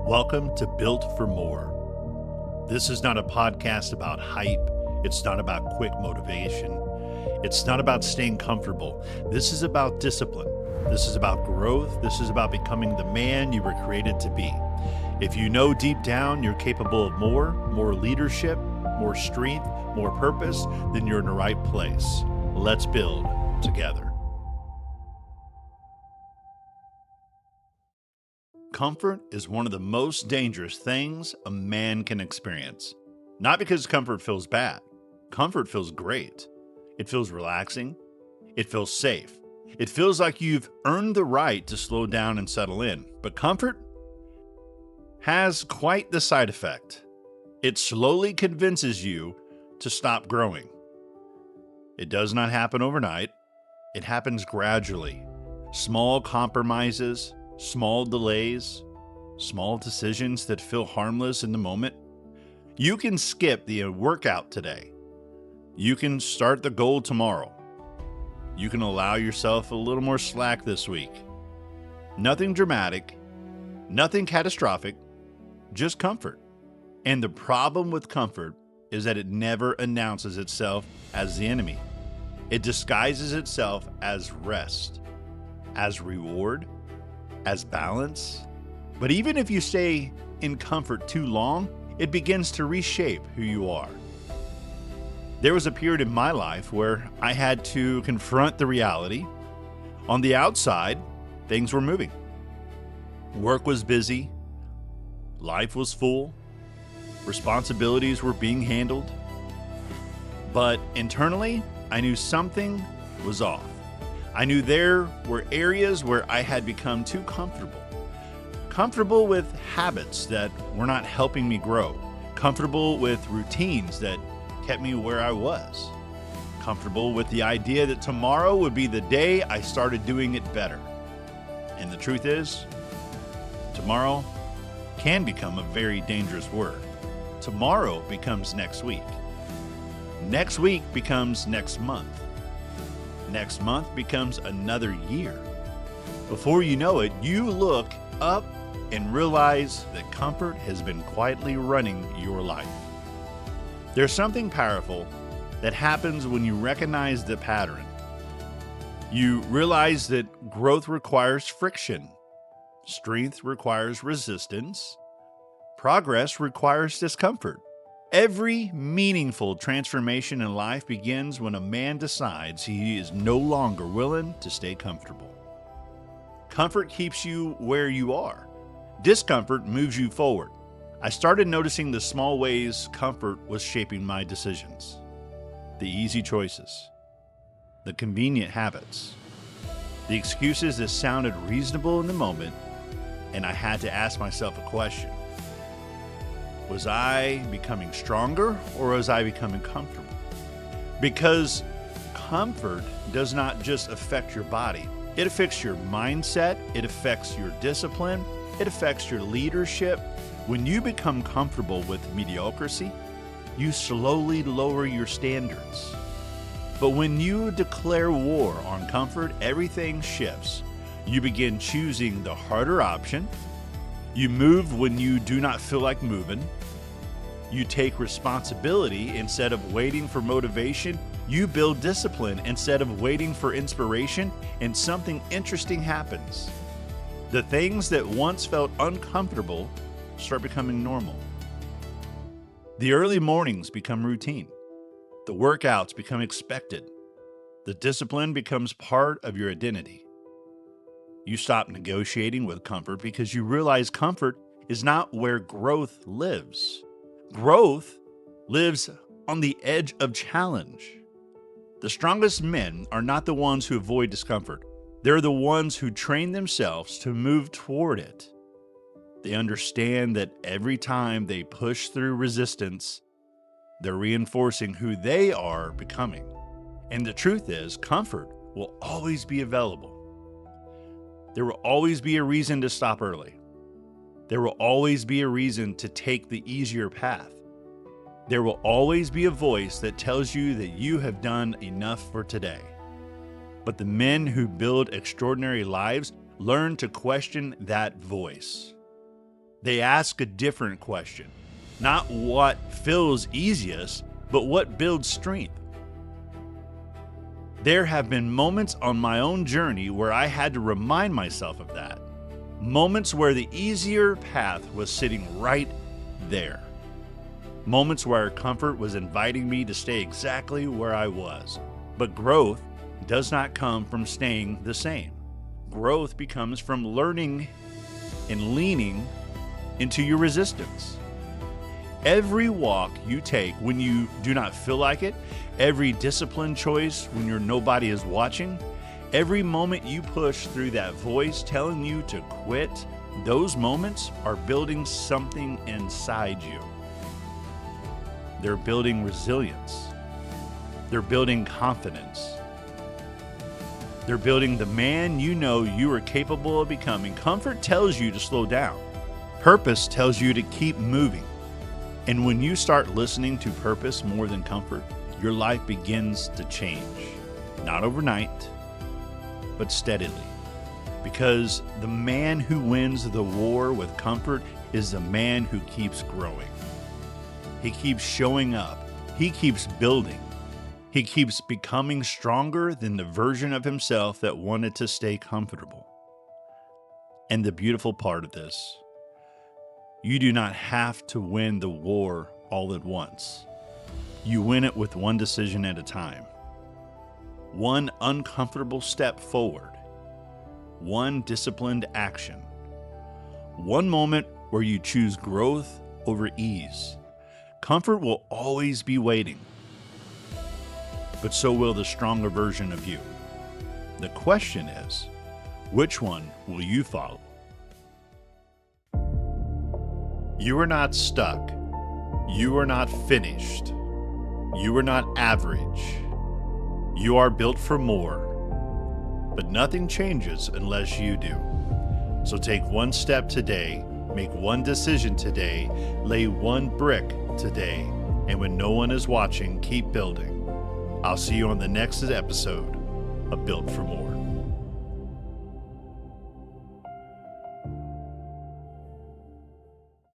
Welcome to Built for More. This is not a podcast about hype. It's not about quick motivation. It's not about staying comfortable. This is about discipline. This is about growth. This is about becoming the man you were created to be. If you know deep down you're capable of more leadership, more strength, more purpose, then you're in the right place. Let's build together. Comfort is one of the most dangerous things a man can experience. Not because comfort feels bad. Comfort feels great. It feels relaxing. It feels safe. It feels like you've earned the right to slow down and settle in. But comfort has quite the side effect. It slowly convinces you to stop growing. It does not happen overnight. It happens gradually. Small compromises, small delays, small decisions that feel harmless in the moment. You can skip the workout today. You can start the goal tomorrow. You can allow yourself a little more slack this week. Nothing dramatic, nothing catastrophic, just comfort. And the problem with comfort is that it never announces itself as the enemy. It disguises itself as rest, as reward, as balance. But even if you stay in comfort too long, it begins to reshape who you are. There was a period in my life where I had to confront the reality. On the outside, things were moving. Work was busy. Life was full. Responsibilities were being handled. But internally, I knew something was off. I knew there were areas where I had become too comfortable with habits that were not helping me grow, comfortable with routines that kept me where I was, comfortable with the idea that tomorrow would be the day I started doing it better. And the truth is, tomorrow can become a very dangerous word. Tomorrow becomes next week. Next week becomes next month. Next month becomes another year. Before you know it, you look up and realize that comfort has been quietly running your life. There's something powerful that happens when you recognize the pattern. You realize that growth requires friction. Strength requires resistance. Progress requires discomfort. Every meaningful transformation in life begins when a man decides he is no longer willing to stay comfortable. Comfort keeps you where you are. Discomfort moves you forward. I started noticing the small ways comfort was shaping my decisions. The easy choices. The convenient habits. The excuses that sounded reasonable in the moment, and I had to ask myself a question. Was I becoming stronger or was I becoming comfortable? Because comfort does not just affect your body. It affects your mindset. It affects your discipline. It affects your leadership. When you become comfortable with mediocrity, you slowly lower your standards. But when you declare war on comfort, everything shifts. You begin choosing the harder option. You move when you do not feel like moving. You take responsibility instead of waiting for motivation. You build discipline instead of waiting for inspiration, and something interesting happens. The things that once felt uncomfortable start becoming normal. The early mornings become routine. The workouts become expected. The discipline becomes part of your identity. You stop negotiating with comfort because you realize comfort is not where growth lives. Growth lives on the edge of challenge. The strongest men are not the ones who avoid discomfort. They're the ones who train themselves to move toward it. They understand that every time they push through resistance, they're reinforcing who they are becoming. And the truth is, comfort will always be available. There will always be a reason to stop early. There will always be a reason to take the easier path. There will always be a voice that tells you that you have done enough for today. But the men who build extraordinary lives learn to question that voice. They ask a different question. Not what feels easiest, but what builds strength. There have been moments on my own journey where I had to remind myself of that. Moments where the easier path was sitting right there. Moments where comfort was inviting me to stay exactly where I was. But growth does not come from staying the same. Growth becomes from learning and leaning into your resistance. Every walk you take when you do not feel like it, every disciplined choice when nobody is watching, every moment you push through that voice telling you to quit, those moments are building something inside you. They're building resilience. They're building confidence. They're building the man you know you are capable of becoming. Comfort tells you to slow down. Purpose tells you to keep moving. And when you start listening to purpose more than comfort, your life begins to change. Not overnight, but steadily. Because the man who wins the war with comfort is the man who keeps growing. He keeps showing up. He keeps building. He keeps becoming stronger than the version of himself that wanted to stay comfortable. And the beautiful part of this, you do not have to win the war all at once. You win it with one decision at a time. One uncomfortable step forward. One disciplined action. One moment where you choose growth over ease. Comfort will always be waiting, but so will the stronger version of you. The question is, which one will you follow? You are not stuck. You are not finished. You are not average. You are built for more, but nothing changes unless you do. So take one step today, make one decision today, lay one brick today, and when no one is watching, keep building. I'll see you on the next episode of Built for More.